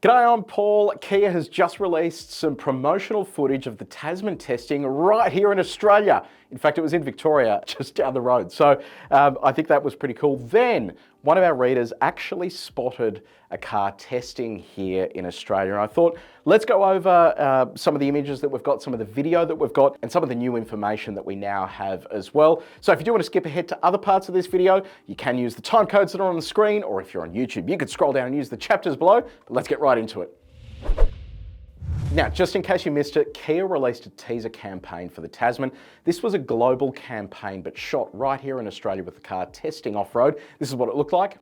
G'day, I'm Paul. Kia has just released some promotional footage of the Tasman testing right here in Australia. In fact, it was in Victoria, just down the road. So I think that was pretty cool. Then one of our readers actually spotted a car testing here in Australia. And I thought, let's go over some of the images that we've got, some of the video that we've got, and some of the new information that we now have as well. So if you do want to skip ahead to other parts of this video, you can use the time codes that are on the screen, or if you're on YouTube, you could scroll down and use the chapters below. But let's get right into it. Now, just in case you missed it, Kia released a teaser campaign for the Tasman. This was a global campaign, but shot right here in Australia with the car testing off-road. This is what it looked like.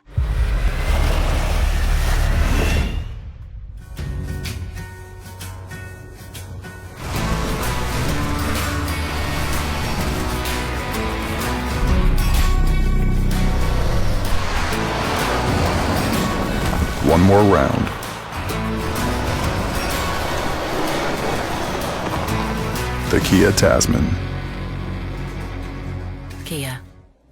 One more round. The Kia Tasman. Kia,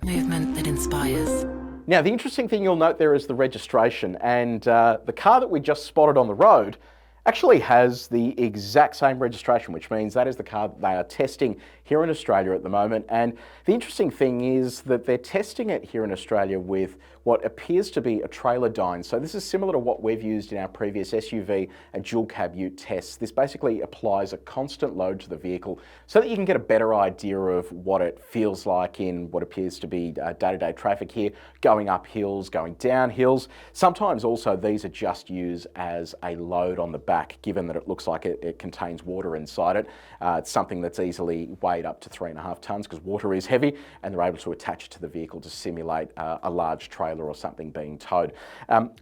movement that inspires. Now, the interesting thing you'll note there is the registration, and the car that we just spotted on the road actually has the exact same registration, which means that is the car that they are testing here in Australia at the moment. And the interesting thing is that they're testing it here in Australia with what appears to be a trailer dyne. So this is similar to what we've used in our previous SUV and dual cab ute tests. This basically applies a constant load to the vehicle so that you can get a better idea of what it feels like in what appears to be day-to-day traffic here, going up hills, going down hills. Sometimes also these are just used as a load on the back, given that it looks like it contains water inside it. It's something that's easily weighed up to 3.5 tons because water is heavy, and they're able to attach it to the vehicle to simulate a large trailer or something being towed.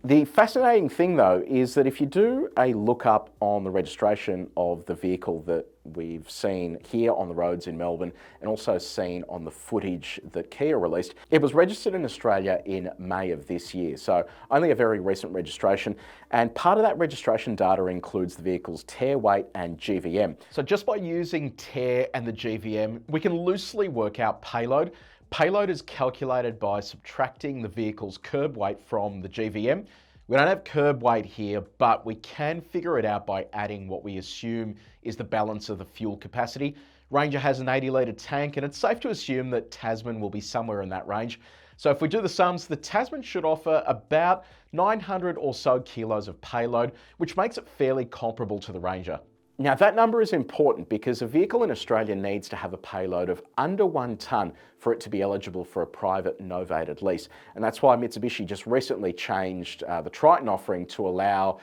The fascinating thing though is that if you do a look up on the registration of the vehicle that we've seen here on the roads in Melbourne and also seen on the footage that Kia released, it was registered in Australia in May of this year, so only a very recent registration, and part of that registration data includes the vehicle's tear weight and GVM. So just by using tear and the GVM, we can loosely work out payload. Payload is calculated by subtracting the vehicle's curb weight from the GVM. We don't have curb weight here, but we can figure it out by adding what we assume is the balance of the fuel capacity. Ranger has an 80-litre tank, and it's safe to assume that Tasman will be somewhere in that range. So if we do the sums, the Tasman should offer about 900 or so kilos of payload, which makes it fairly comparable to the Ranger. Now that number is important because a vehicle in Australia needs to have a payload of under 1 tonne for it to be eligible for a private novated lease. And that's why Mitsubishi just recently changed the Triton offering to allow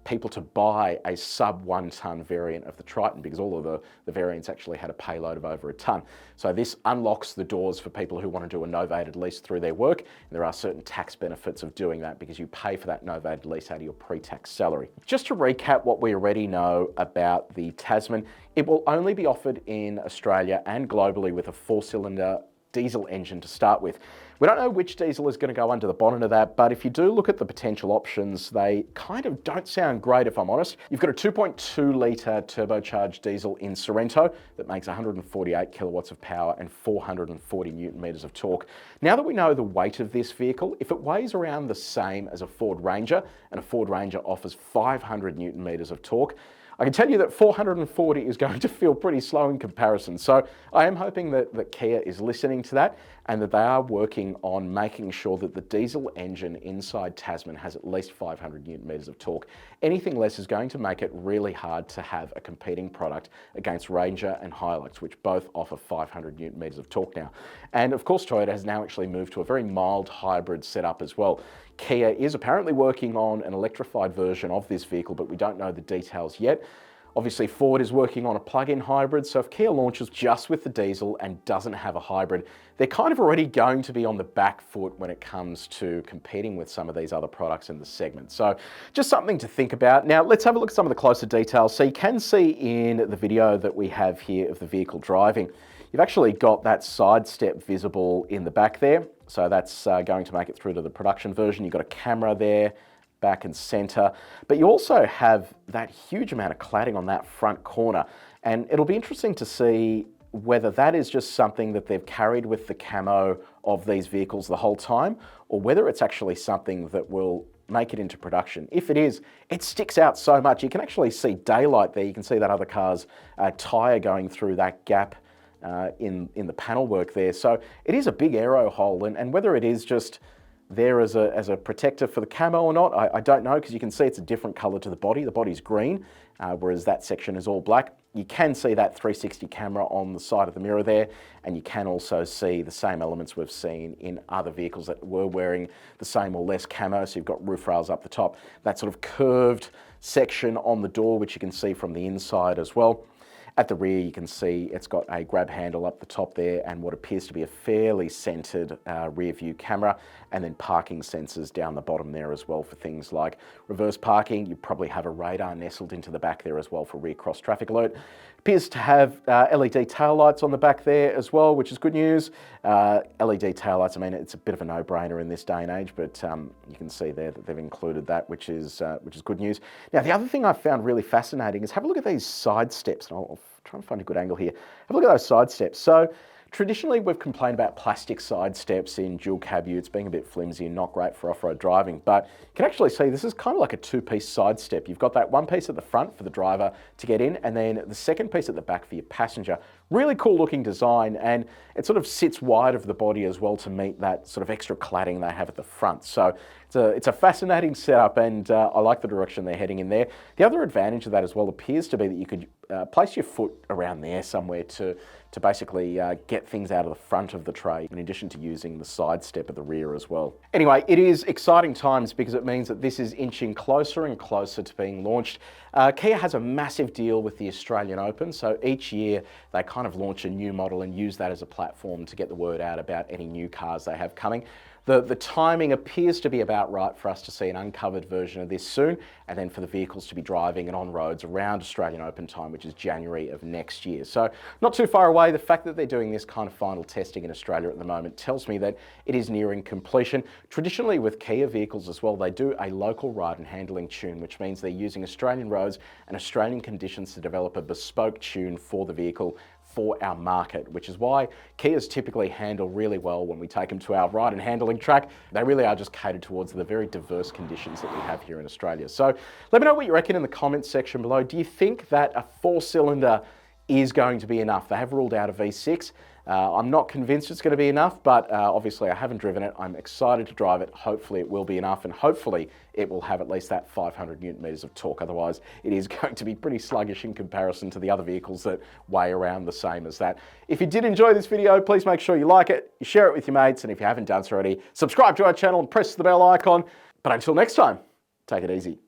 people to buy a sub 1 tonne variant of the Triton, because all of the variants actually had a payload of over 1 tonne. So this unlocks the doors for people who want to do a novated lease through their work. And there are certain tax benefits of doing that because you pay for that novated lease out of your pre-tax salary. Just to recap what we already know about the Tasman, it will only be offered in Australia and globally with a 4-cylinder diesel engine to start with. We don't know which diesel is going to go under the bonnet of that, but if you do look at the potential options, they kind of don't sound great, if I'm honest. You've got a 2.2 litre turbocharged diesel in Sorrento that makes 148 kilowatts of power and 440 newton meters of torque. Now that we know the weight of this vehicle, if it weighs around the same as a Ford Ranger, and a Ford Ranger offers 500 newton meters of torque, I can tell you that 440 is going to feel pretty slow in comparison. So I am hoping that Kia is listening to that and that they are working on making sure that the diesel engine inside Tasman has at least 500 newton meters of torque. Anything less is going to make it really hard to have a competing product against Ranger and Hilux, which both offer 500 newton meters of torque now. And of course, Toyota has now actually moved to a very mild hybrid setup as well. Kia is apparently working on an electrified version of this vehicle, but we don't know the details yet. Obviously, Ford is working on a plug-in hybrid, so if Kia launches just with the diesel and doesn't have a hybrid, they're kind of already going to be on the back foot when it comes to competing with some of these other products in the segment. So just something to think about. Now, let's have a look at some of the closer details. So you can see in the video that we have here of the vehicle driving, you've actually got that side step visible in the back there. So that's going to make it through to the production version. You've got a camera there, back and center, but you also have that huge amount of cladding on that front corner. And it'll be interesting to see whether that is just something that they've carried with the camo of these vehicles the whole time, or whether it's actually something that will make it into production. If it is, it sticks out so much. You can actually see daylight there. You can see that other car's tyre going through that gap in the panel work there. So it is a big aero hole, and whether it is just there as a protector for the camo or not, I don't know, because you can see it's a different colour to the body. The body's green, whereas that section is all black. You can see that 360 camera on the side of the mirror there, and you can also see the same elements we've seen in other vehicles that were wearing the same or less camo. So you've got roof rails up the top, that sort of curved section on the door, which you can see from the inside as well. At the rear, you can see it's got a grab handle up the top there and what appears to be a fairly centered rear view camera, and then parking sensors down the bottom there as well for things like reverse parking. You probably have a radar nestled into the back there as well for rear cross traffic alert. Appears to have LED tail lights on the back there as well, which is good news. LED tail lights, I mean, it's a bit of a no-brainer in this day and age, but you can see there that they've included that, which is good news. Now, the other thing I found really fascinating is have a look at these side steps. And I'll try and find a good angle here. Have a look at those side steps. So traditionally, we've complained about plastic side steps in dual cab utes being a bit flimsy and not great for off-road driving, but you can actually see this is kind of like a two-piece side step. You've got that one piece at the front for the driver to get in, and then the second piece at the back for your passenger. Really cool looking design, and it sort of sits wide of the body as well to meet that sort of extra cladding they have at the front. So it's a fascinating setup, and I like the direction they're heading in there. The other advantage of that as well appears to be that you could place your foot around there somewhere to basically get things out of the front of the tray, in addition to using the side step at the rear as well. Anyway, it is exciting times because it means that this is inching closer and closer to being launched. Kia has a massive deal with the Australian Open, so each year they kind of launch a new model and use that as a platform to get the word out about any new cars they have coming. The timing appears to be about right for us to see an uncovered version of this soon, and then for the vehicles to be driving and on roads around Australian Open time, which is January of next year. So not too far away. The fact that they're doing this kind of final testing in Australia at the moment tells me that it is nearing completion. Traditionally with Kia vehicles as well, they do a local ride and handling tune, which means they're using Australian roads and Australian conditions to develop a bespoke tune for the vehicle for our market, which is why Kias typically handle really well when we take them to our ride and handling track. They really are just catered towards the very diverse conditions that we have here in Australia. So let me know what you reckon in the comments section below. Do you think that a 4-cylinder is going to be enough? They have ruled out a V6. I'm not convinced it's going to be enough, but obviously I haven't driven it. I'm excited to drive it. Hopefully it will be enough, and hopefully it will have at least that 500 Newton meters of torque. Otherwise, it is going to be pretty sluggish in comparison to the other vehicles that weigh around the same as that. If you did enjoy this video, please make sure you like it, you share it with your mates, and if you haven't done so already, subscribe to our channel and press the bell icon. But until next time, take it easy.